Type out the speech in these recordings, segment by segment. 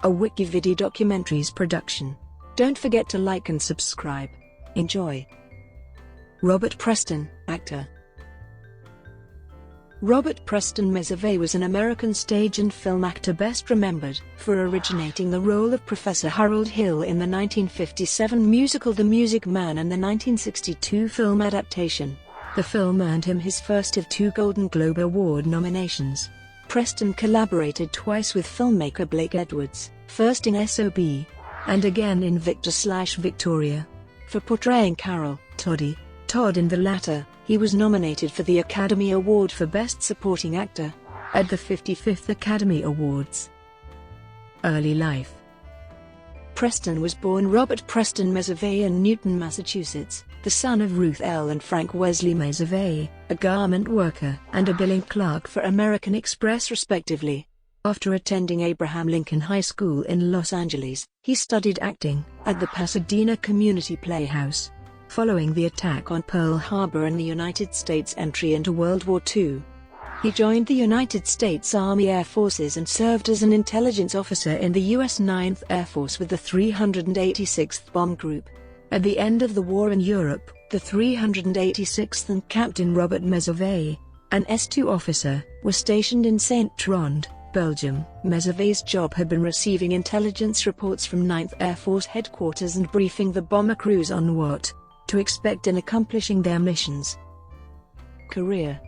a WikiVidi documentaries production. Don't forget to like and subscribe. Enjoy. Robert Preston, actor. Robert Preston Meservey was an American stage and film actor best remembered for originating the role of Professor Harold Hill in the 1957 musical The Music Man and the 1962 film adaptation. The film earned him his first of 2 Golden Globe Award nominations. Preston collaborated twice with filmmaker Blake Edwards, first in S.O.B. and again in Victor/Victoria. For portraying Carroll, Todd in the latter, he was nominated for the Academy Award for Best Supporting Actor at the 55th Academy Awards. Early life. Preston was born Robert Preston Meservey in Newton, Massachusetts, the son of Ruth L. and Frank Wesley Meservey, a garment worker and a billing clerk for American Express respectively. After attending Abraham Lincoln High School in Los Angeles, he studied acting at the Pasadena Community Playhouse. Following the attack on Pearl Harbor and the United States' entry into World War II, he joined the United States Army Air Forces and served as an intelligence officer in the U.S. 9th Air Force with the 386th Bomb Group. At the end of the war in Europe, the 386th and Captain Robert Meservey, an S2 officer, were stationed in Saint-Trond, Belgium. Meservey's job had been receiving intelligence reports from 9th Air Force headquarters and briefing the bomber crews on what to expect in accomplishing their missions. Career.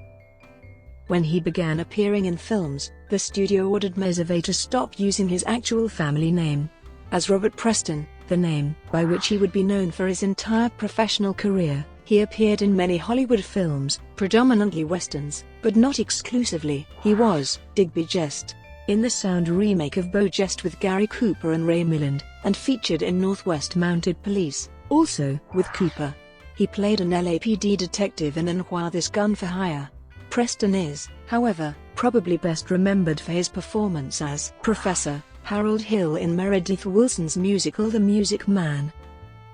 When he began appearing in films, the studio ordered Meservey to stop using his actual family name as Robert Preston, the name by which he would be known for his entire professional career. He appeared in many Hollywood films, predominantly westerns, but not exclusively. He was Digby Jest in the sound remake of Beau Jest with Gary Cooper and Ray Milland, and featured in Northwest Mounted Police, also with Cooper. He played an LAPD detective in And Why This Gun for Hire. Preston is, however, probably best remembered for his performance as Professor Harold Hill in Meredith Willson's musical The Music Man.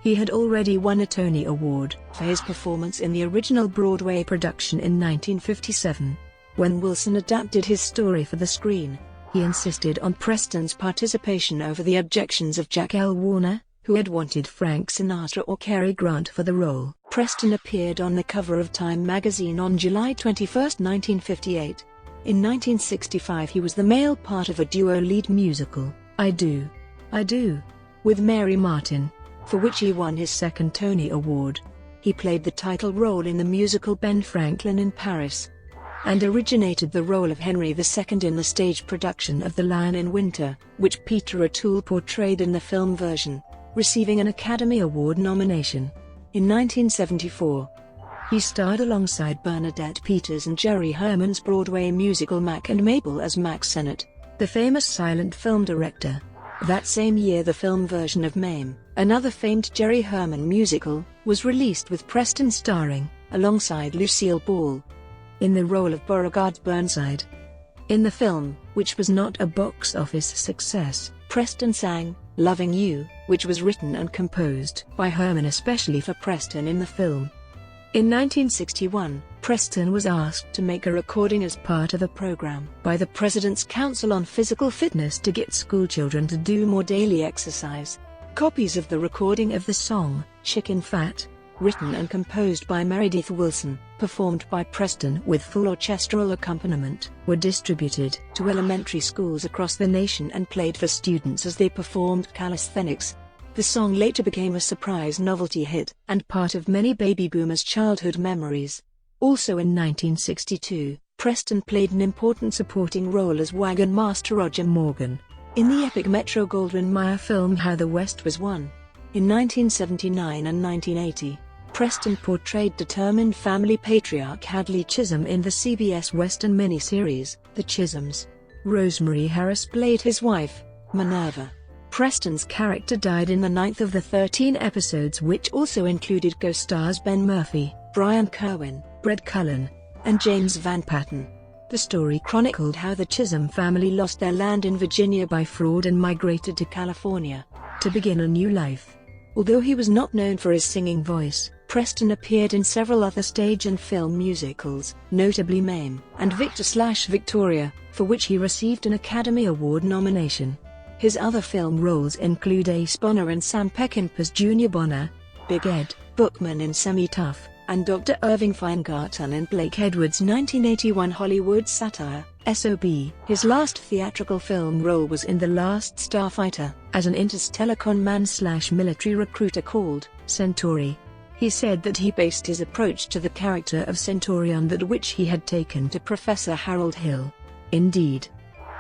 He had already won a Tony Award for his performance in the original Broadway production in 1957. When Wilson adapted his story for the screen, he insisted on Preston's participation over the objections of Jack L. Warner, who had wanted Frank Sinatra or Cary Grant for the role. Preston appeared on the cover of Time magazine on July 21, 1958. In 1965 he was the male part of a duo lead musical, I Do, with Mary Martin, for which he won his second Tony Award. He played the title role in the musical Ben Franklin in Paris, and originated the role of Henry II in the stage production of The Lion in Winter, which Peter O'Toole portrayed in the film version, receiving an Academy Award nomination. In 1974, he starred alongside Bernadette Peters and Jerry Herman's Broadway musical Mac and Mabel as Mac Sennett, the famous silent film director. That same year the film version of Mame, another famed Jerry Herman musical, was released with Preston starring, alongside Lucille Ball, in the role of Beauregard Burnside. In the film, which was not a box office success, Preston sang Loving You, which was written and composed by Herman especially for Preston in the film. In 1961, Preston was asked to make a recording as part of a program by the President's Council on Physical Fitness to get schoolchildren to do more daily exercise. Copies of the recording of the song, Chicken Fat, written and composed by Meredith Willson, performed by Preston with full orchestral accompaniment, were distributed to elementary schools across the nation and played for students as they performed calisthenics. The song later became a surprise novelty hit, and part of many baby boomers' childhood memories. Also in 1962, Preston played an important supporting role as Wagon Master Roger Morgan in the epic Metro-Goldwyn-Mayer film How the West Was Won. In 1979 and 1980, Preston portrayed determined family patriarch Hadley Chisholm in the CBS Western miniseries, The Chisholms. Rosemary Harris played his wife, Minerva. Preston's character died in the 9th of the 13 episodes, which also included co-stars Ben Murphy, Brian Kerwin, Brett Cullen, and James Van Patten. The story chronicled how the Chisholm family lost their land in Virginia by fraud and migrated to California to begin a new life. Although he was not known for his singing voice, Preston appeared in several other stage and film musicals, notably Mame and Victor/Victoria, for which he received an Academy Award nomination. His other film roles include Ace Bonner and Sam Peckinpah's Junior Bonner, Big Ed Bookman in Semi-Tough, and Dr. Irving Feingarten in Blake Edwards' 1981 Hollywood satire, S.O.B. His last theatrical film role was in The Last Starfighter, as an interstellar con-man/military recruiter called Centauri. He said that he based his approach to the character of Centauri on that which he had taken to Professor Harold Hill. Indeed,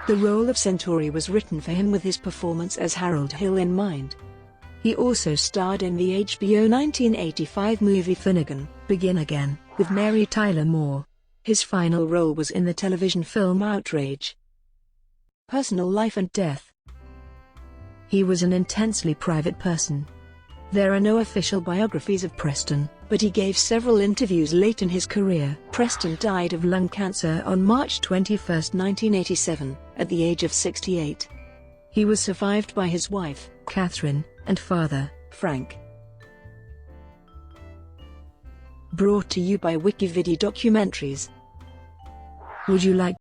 the role of Centauri was written for him with his performance as Harold Hill in mind. He also starred in the HBO 1985 movie Finnegan, Begin Again, with Mary Tyler Moore. His final role was in the television film Outrage. Personal life and death. He was an intensely private person. There are no official biographies of Preston, but he gave several interviews late in his career. Preston died of lung cancer on March 21, 1987, at the age of 68. He was survived by his wife, Catherine, and father, Frank. Brought to you by WikiVidi Documentaries. Would you like